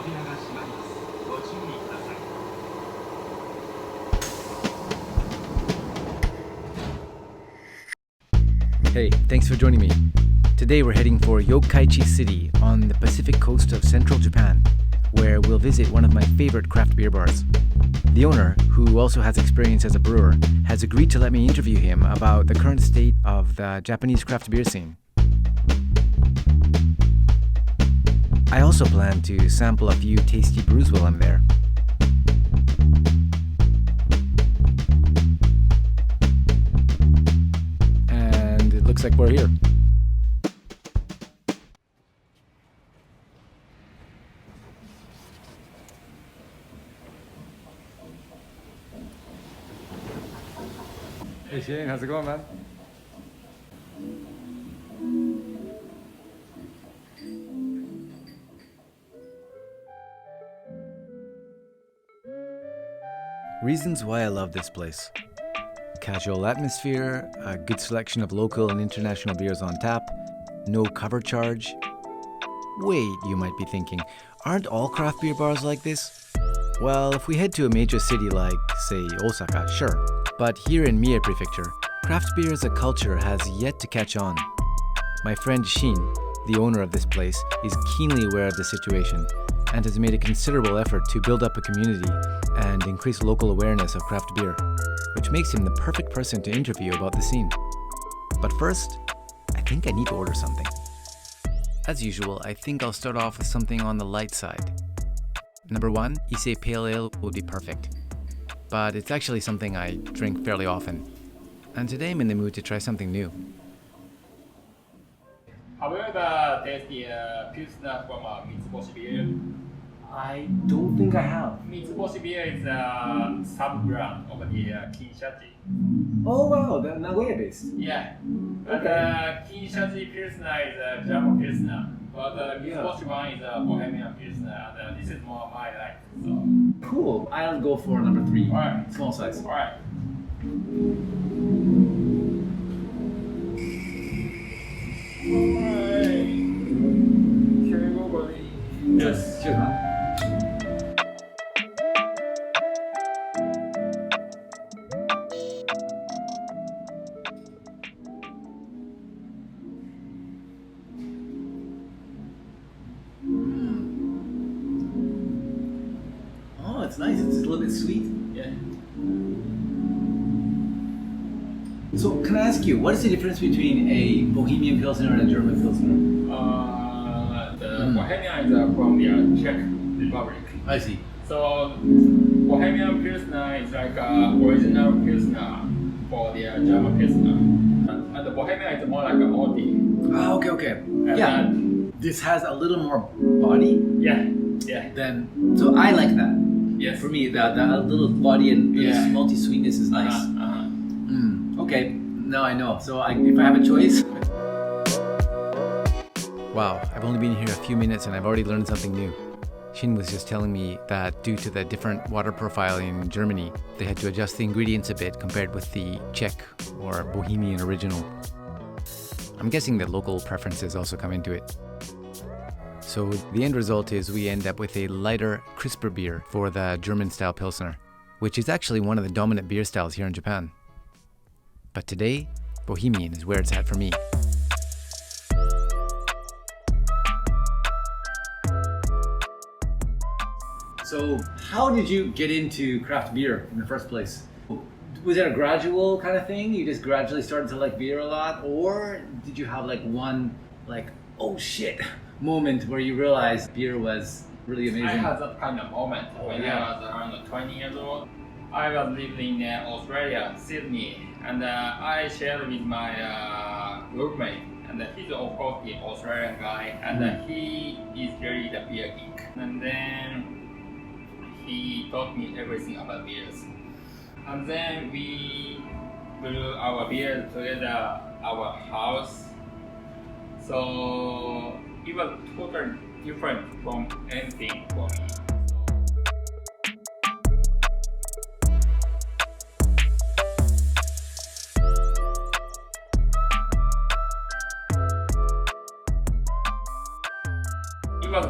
Hey, thanks for joining me. Today we're heading for Yokkaichi-city on the Pacific coast of central Japan, where we'll visit one of my favorite craft beer bars. The owner, who also has experience as a brewer, has agreed to let me interview him about the current state of the Japanese craft beer scene. I also plan to sample a few tasty brews while I'm there. And it looks like we're here. Hey Shin, how's it going, man? Reasons why I love this place. Casual atmosphere, a good selection of local and international beers on tap, no cover charge. Wait, you might be thinking, aren't all craft beer bars like this? Well, if we head to a major city like, say, Osaka, sure. But here in Mie-prefecture, craft beer as a culture has yet to catch on. My friend Shin, the owner of this place, is keenly aware of the situation and has made a considerable effort to build up a community and increase local awareness of craft beer, which makes him the perfect person to interview about the scene. But first, I think I need to order something. As usual, I think I'll start off with something on the light side. Number 1, Issei Pale Ale would be perfect. But it's actually something I drink fairly often. And today I'm in the mood to try something new. Have you ever tasted Pilsner from Mitsuboshi beer? I don't think I have. Mitsuboshi beer is a sub-brand of the Kinshachi. Oh wow, the Nagoya based. Yeah. But Kinshachi Pilsner is a German Pilsner. But Mitsuboshi one is a Bohemian Pilsner. And this is more my like. So. Cool. I'll go for number 3. Alright. Small size. Alright. Alright. Here we go, buddy. Yes. Cheers, man. Oh, it's nice. It's a little bit sweet. Yeah. So, can I ask you, what is the difference between a Bohemian Pilsner and a German Pilsner? The Bohemian is from the Czech Republic. I see. So Bohemian Pilsner is like original Pilsner for the German Pilsner. And the Bohemian is more like a malty. Ah, okay. And Yeah. This has a little more body Yeah. so I like that. Yes. For me, that little body and Yeah. multi sweetness is nice. Okay, now I know. So if I have a choice. Wow, I've only been here a few minutes and I've already learned something new. Shin was just telling me that due to the different water profile in Germany, they had to adjust the ingredients a bit compared with the Czech or Bohemian original. I'm guessing that local preferences also come into it. So the end result is we end up with a lighter, crisper beer for the German-style Pilsner, which is actually one of the dominant beer styles here in Japan. But today, Bohemian is where it's at for me. So how did you get into craft beer in the first place? Was it a gradual kind of thing? You just gradually started to like beer a lot? Or did you have like one like, oh shit moment where you realized beer was really amazing? I had that kind of moment when I was around 20 years old. I was living in Australia, Sydney, and I shared with my roommate, and he's of course the Australian guy, and he is really the beer geek. And then he taught me everything about beers. And then we brew our beer together at our house. So it was totally different from anything for me. It was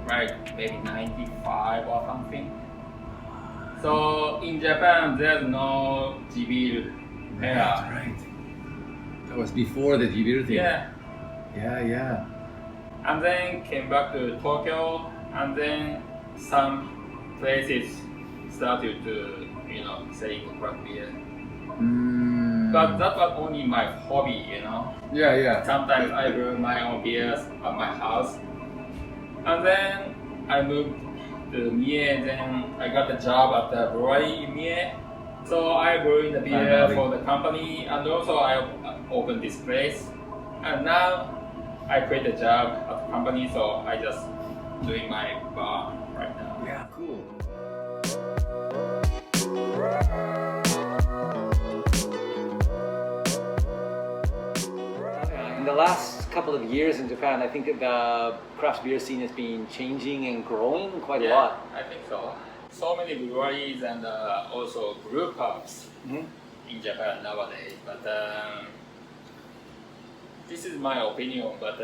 like maybe 95 or something. So in Japan, there's no Jibiru there. Right. That was before the Jibiru thing. Yeah. Yeah. And then came back to Tokyo, and then some places started to, selling craft beer. But that was only my hobby, Yeah. Sometimes I brew my own beers at my house. And then I moved to Mie, then I got a job at the brewery in Mie. So I brewed the beer for the company, and also I opened this place. And now I quit the job at the company, so I just doing my bar right now. Yeah, cool. In the last couple of years in Japan, I think the craft beer scene has been changing and growing quite a lot. I think so. So many breweries and also brew pubs in Japan nowadays. But this is my opinion. But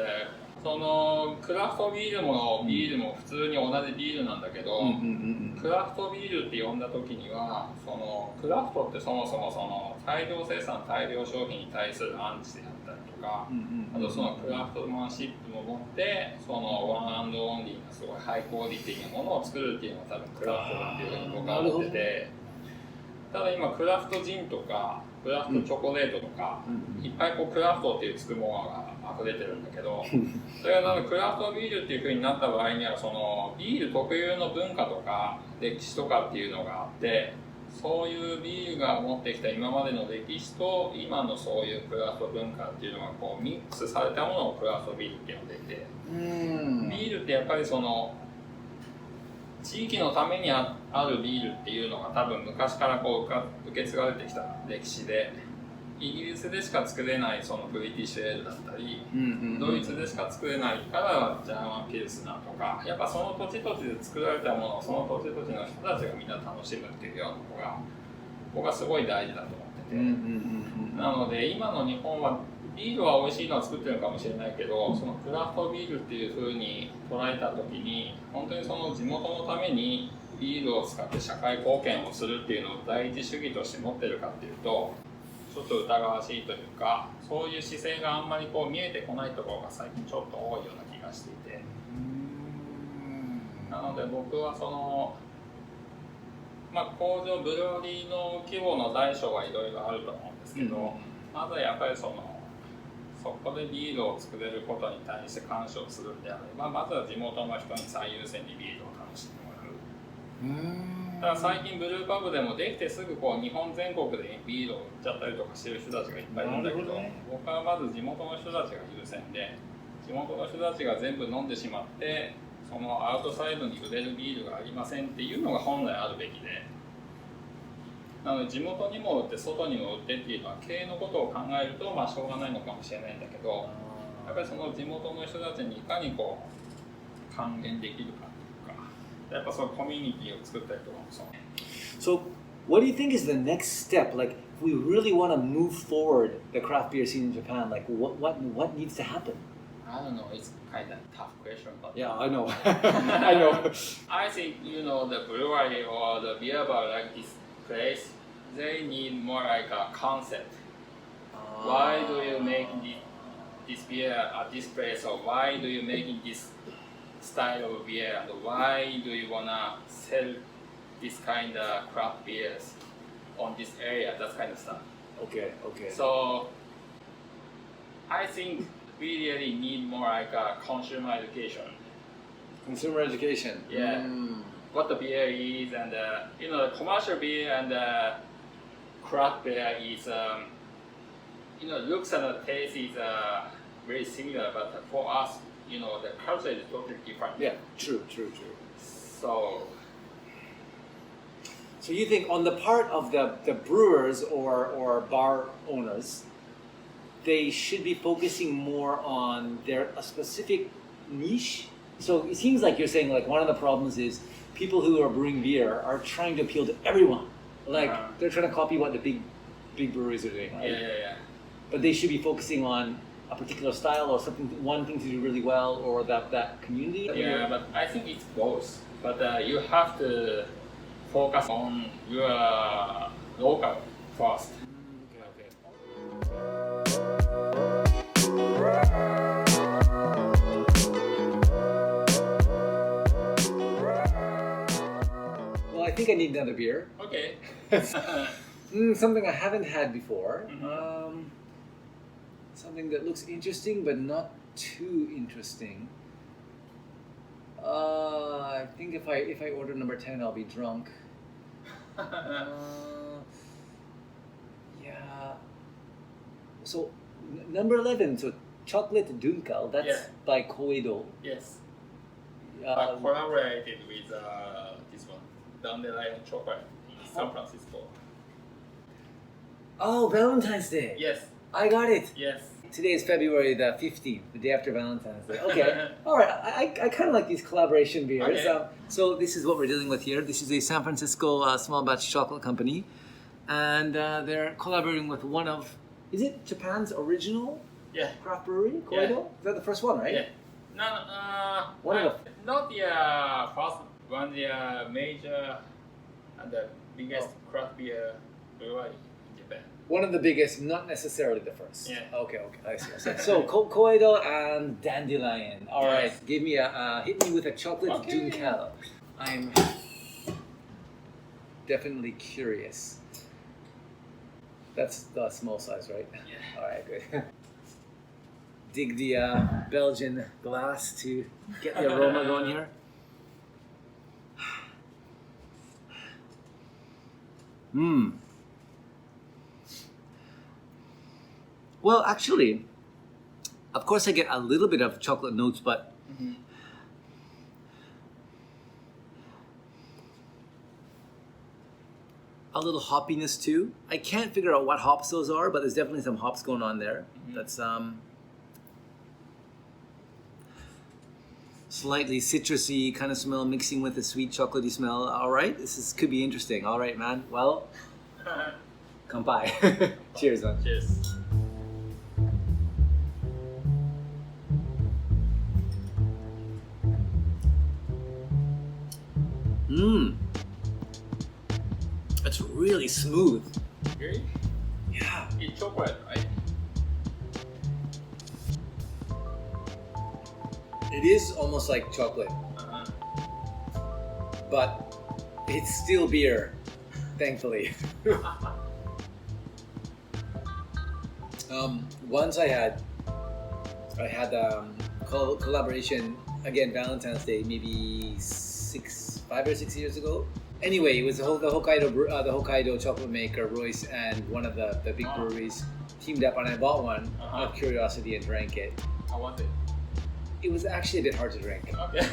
そのクラフトビールも普通に同じビールなんだけど、クラフトビールって呼んだ時には、そのクラフトってそもそもその大量生産大量消費に対するアンチであったりとか、あとそのクラフトマンシップも持ってそのワン&オンリーなすごいハイクオリティなものを作るっていうのが多分クラフトだっていうふうに僕は思ってて、ただ今クラフトジンとかクラフトチョコレートとか、いっぱいこうクラフトっていうつくものが溢れてるんだけど、それがクラフトビールっていう風になった場合にはそのビール特有の文化とか歴史とかっていうのがあって、そういうビールが持ってきた今までの歴史と今のそういうクラフト文化っていうのがこうミックスされたものをクラフトビールって呼んでいて、ビールってやっぱりその地域のためにあるビールっていうのが多分昔からこう受け継がれてきた歴史で、イギリスでしか作れないそのブリティッシュエールだったり、ドイツでしか作れないからジャーマンピルスナーとか、やっぱその土地土地で作られたものをその土地土地の人たちがみんな楽しむっていうようなのが僕はすごい大事だと思ってて、なので今の日本はビールは美味しいのは作ってるのかもしれないけど、そのクラフトビールっていう風に捉えた時に本当にその地元のためにビールを使って社会貢献をするっていうのを第一主義として持ってるかっていうとちょっと疑わしいというか、そういう姿勢があんまりこう見えてこないところが最近ちょっと多いような気がしていて、なので僕はその工場ブルワリーの規模の大小はいろいろあると思うんですけど、まずはやっぱりそこでビールを作れることに対して干渉するんであれば、まずは地元の人に最優先にビールを楽しんでもらう。だから最近ブルーパブでもできてすぐこう日本全国でビールを売っちゃったりとかしてる人たちがいっぱいいるんだけど、僕はまず地元の人たちが優先で、地元の人たちが全部飲んでしまってそのアウトサイドに売れるビールがありませんっていうのが本来あるべきで、なので地元にも売って外にも売ってっていうのは経営のことを考えるとしょうがないのかもしれないんだけど、やっぱりその地元の人たちにいかにこう還元できるかっていうか、やっぱそのコミュニティを作ったりとかもそう。So, what do you think is the next step? Like, if we really want to move forward the craft beer scene in Japan, like what needs to happen? I don't know. It's kind of tough question, but Yeah, I know. I know. I think the brewery or the beer bar like this place, they need more like a concept. Why do you make this beer at this place, or why do you make this style of beer, and why do you wanna sell this kind of craft beers on this area? That kind of stuff. Okay. So I think we really need more like a consumer education. Consumer education. Yeah. What the beer is, and the commercial beer and craft beer is, looks and the taste is very similar, but for us, the culture is totally different. Yeah, true. So you think on the part of the brewers or bar owners, they should be focusing more on a specific niche? So it seems like you're saying like one of the problems is people who are brewing beer are trying to appeal to everyone. Like they're trying to copy what the big breweries are doing, right? yeah. But they should be focusing on a particular style or something, one thing to do really well, or that community? Yeah, but I think it's both. But you have to focus on your local first. Okay. Well, I think I need another beer. Okay. Something I haven't had before. Mhm. Something that looks interesting but not too interesting. I think if I order number 10, I'll be drunk. Yeah. So number 11, so chocolate Dunkel. That's Yeah. by Koedo. Yes. I Um, collaborated with this one, Dandelion chocolate in San Francisco. oh, Valentine's Day. Yes. I got it. Yes. Today is February the 15th, the day after Valentine's Day. Okay. All right. I kind of like these collaboration beers. Okay. So this is what we're dealing with here. This is a San Francisco small batch chocolate company. And they're collaborating with one of, is it Japan's original Yeah. craft brewery, Koedo? Is that the first one, right? Yeah. No, One of not the first one, the major and the biggest craft beer brewery in Japan. One of the biggest, not necessarily the first. Yeah. Okay, I see. So Koedo and Dandelion. All right, Yes. give me hit me with a chocolate Okay. Dunkel. I'm definitely curious. That's the small size, right? Yeah. All right, good. Dig the Belgian glass to get the aroma going here. Mmm. Well, actually, of course I get a little bit of chocolate notes, but Mhm. a little hoppiness too. I can't figure out what hops those are, but there's definitely some hops going on there. Mhm. That's slightly citrusy kind of smell mixing with a sweet chocolatey smell. All right, could be interesting. All right, man. Well, come by. Cheers, man. Cheers. Mmm. It's really smooth. Really? Yeah. It's chocolate, right? It is almost like chocolate, Uh-huh. but it's still beer, thankfully. Once I had collaboration again Valentine's Day, maybe 5 or 6 years ago. Anyway, it was the Hokkaido chocolate maker Royce and one of the big Oh. breweries teamed up, and I bought one Uh-huh. out of curiosity and drank it. How was it? It was actually a bit hard to drink. Okay.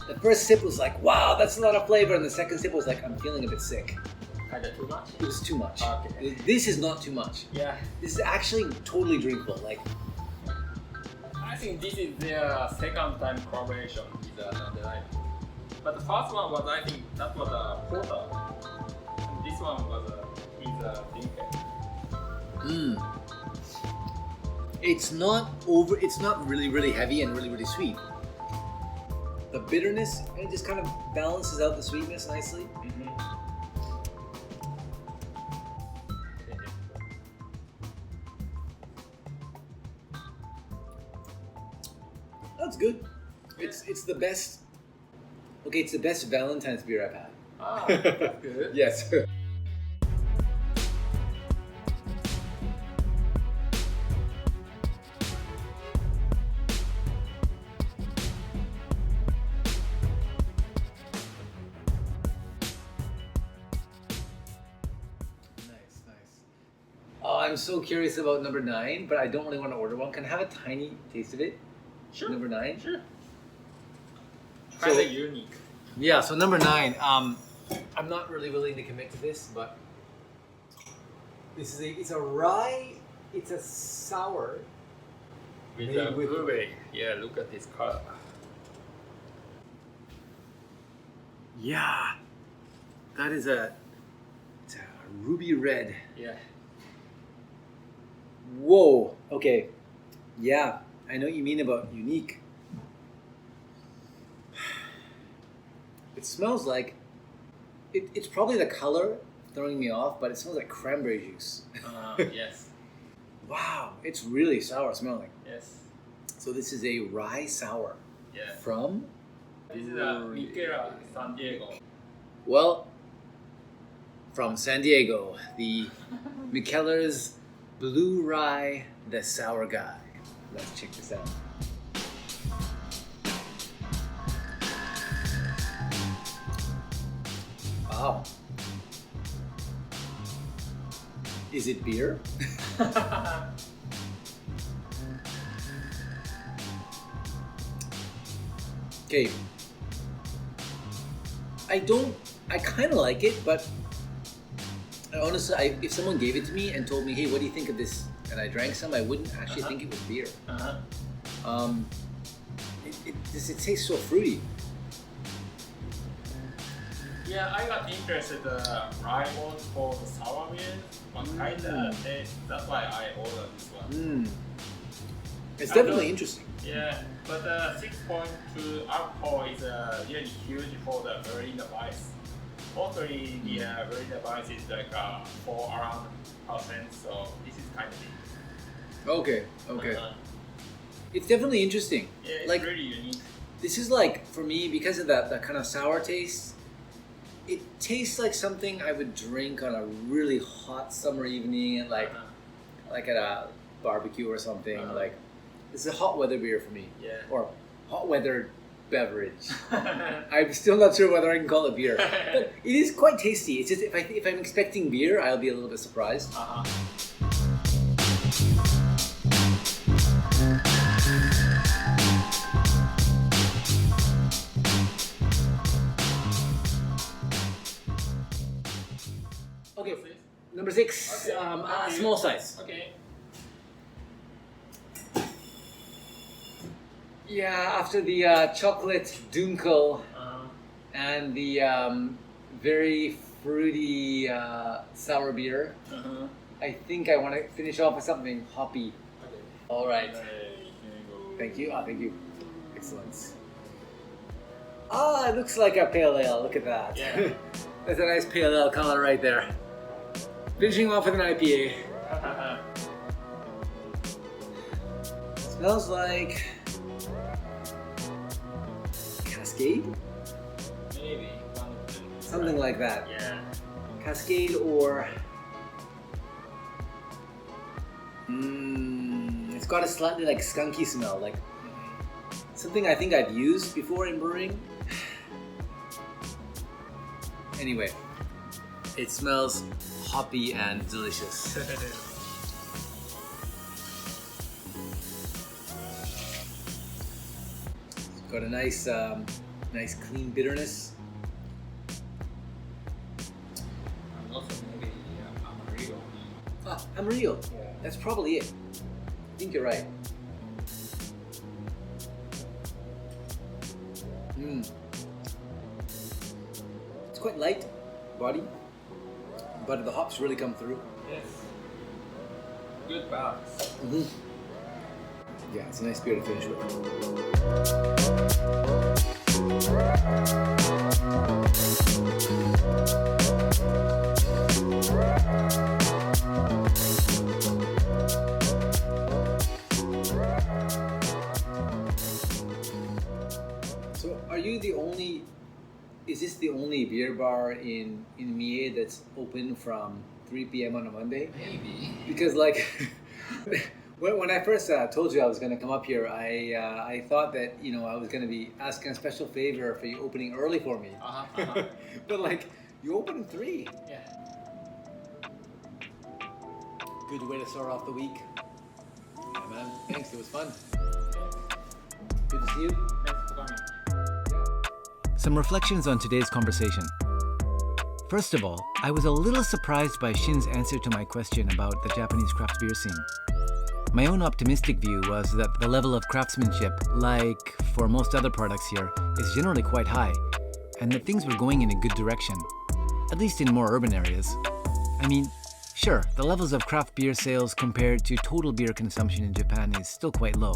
The first sip was like, wow, that's a lot of flavor, and the second sip was like, I'm feeling a bit sick. Kinda too much? It was too much. Okay. This is not too much. Yeah. This is actually totally drinkable. Like, I think this is their second time collaboration with Dandelion. But the first one was, I think, that was a porter. And this one was with a Dunkel. it's not really heavy and really sweet. The bitterness, it just kind of balances out the sweetness nicely. Mm-hmm. That's good. It's the best. Okay, it's the best Valentine's beer I've had. Ah, that's good. Yes. Nice. Oh, I'm so curious about number 9, but I don't really want to order one. Can I have a tiny taste of it? Sure. Number 9? Sure. So- Kinda unique. Yeah, so number 9, I'm not really willing to commit to this, but it's a rye, it's a sour. With Made a with- blueberry. Yeah, look at this color. Yeah, that is it's a ruby red. Yeah. Whoa, okay. Yeah, I know what you mean about unique. It smells like it's probably the color throwing me off, but it smells like cranberry juice. Yes. Wow, it's really sour smelling. Yes. So this is a rye sour Yeah. from, This is a Mikkeller, San Diego. well, from San Diego, the Mikkeller's Blue Rye, the Sour Guy. Let's check this out. Wow. Is it beer? Okay. I kind of like it, but honestly, if someone gave it to me and told me, hey, what do you think of this? And I drank some, I wouldn't actually think it was beer. It tastes so fruity. Yeah, I got interested rye malt for the sour beer, but kind of taste. That's why I ordered this one. It's I definitely don't- interesting. Yeah, but 6.2 alcohol is really huge for the Berliner Weiss. Mostly the Berliner Weiss is like 4 around percent, so this is kind of big. Okay. It's definitely interesting. Yeah, it's Like, really unique. this is like, for me, because of that kind of sour taste, it tastes like something I would drink on a really hot summer evening and like at a barbecue or something. Like, it's a hot weather beer for me. Yeah. Or hot weather beverage. I'm still not sure whether I can call it beer. But it is quite tasty. It's just if I'm expecting beer, I'll be a little bit surprised. Okay, number 6, Okay. small size. Okay. Yeah, after the chocolate Dunkel and the very fruity sour beer, I think I want to finish off with something hoppy. Okay. All right. Here you go. Thank you. Thank you. Excellent. It looks like a pale ale. Look at that. Yeah. That's a nice pale ale color right there. Finishing off with an IPA. Smells like Cascade? Maybe one of them. Something like that. Yeah. Cascade or... it's got a slightly like skunky smell, like something I think I've used before in brewing. Anyway, it smells hoppy and delicious. It's got a nice clean bitterness. And also maybe Amarillo. Amarillo. Yeah. That's probably it. I think you're right. It's quite light body, but the hops really come through. Yes. Good balance. Yeah, it's a nice beer to finish with. So, are you the only? Is this the only beer bar in Mie that's open from 3 p.m. on a Monday? Maybe. Because like when I first told you I was going to come up here, I thought that I was going to be asking a special favor for you opening early for me. But like you open at 3. Yeah. Good way to start off the week. Yeah, man. Thanks. It was fun. Good to see you. Thanks for coming. Some reflections on today's conversation. First of all, I was a little surprised by Shin's answer to my question about the Japanese craft beer scene. My own optimistic view was that the level of craftsmanship, like for most other products here, is generally quite high, and that things were going in a good direction, at least in more urban areas. I mean, Sure, the levels of craft beer sales compared to total beer consumption in Japan is still quite low.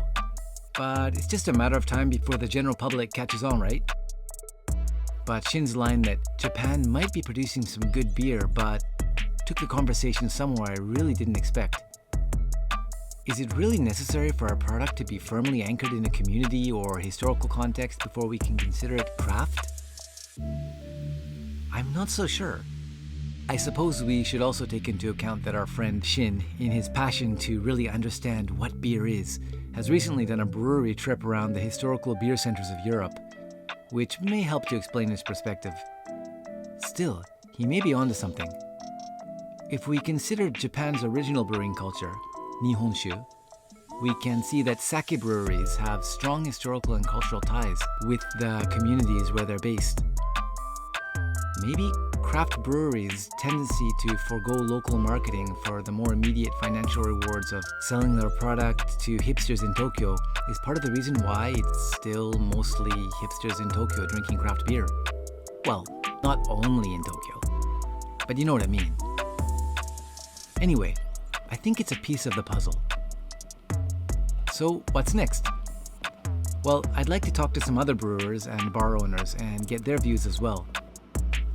But it's just a matter of time before the general public catches on, right? But Shin's line that Japan might be producing some good beer, but took the conversation somewhere I really didn't expect. Is it really necessary for our product to be firmly anchored in a community or historical context before we can consider it craft? I'm not so sure. I suppose we should also take into account that our friend Shin, in his passion to really understand what beer is, has recently done a brewery trip around the historical beer centers of Europe, which may help to explain his perspective. Still, he may be onto something. If we consider Japan's original brewing culture, Nihonshu, we can see that sake breweries have strong historical and cultural ties with the communities where they're based. Maybe craft breweries' tendency to forego local marketing for the more immediate financial rewards of selling their product to hipsters in Tokyo is part of the reason why it's still mostly hipsters in Tokyo drinking craft beer. Well, not only in Tokyo, but you know what I mean. Anyway, I think it's a piece of the puzzle. So, what's next? Well, I'd like to talk to some other brewers and bar owners and get their views as well.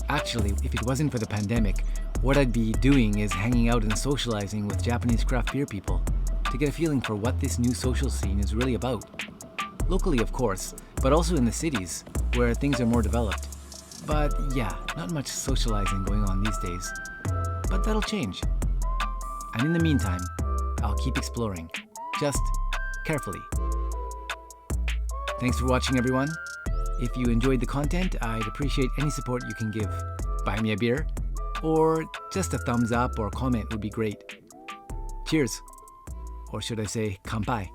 Actually, if it wasn't for the pandemic, what I'd be doing is hanging out and socializing with Japanese craft beer people to get a feeling for what this new social scene is really about. Locally, of course, but also in the cities, where things are more developed. But yeah, not much socializing going on these days. But that'll change. And in the meantime, I'll keep exploring, just carefully. Thanks for watching, everyone. If you enjoyed the content, I'd appreciate any support you can give. Buy me a beer, or just a thumbs up or comment would be great. Cheers! Or should I say, kanpai?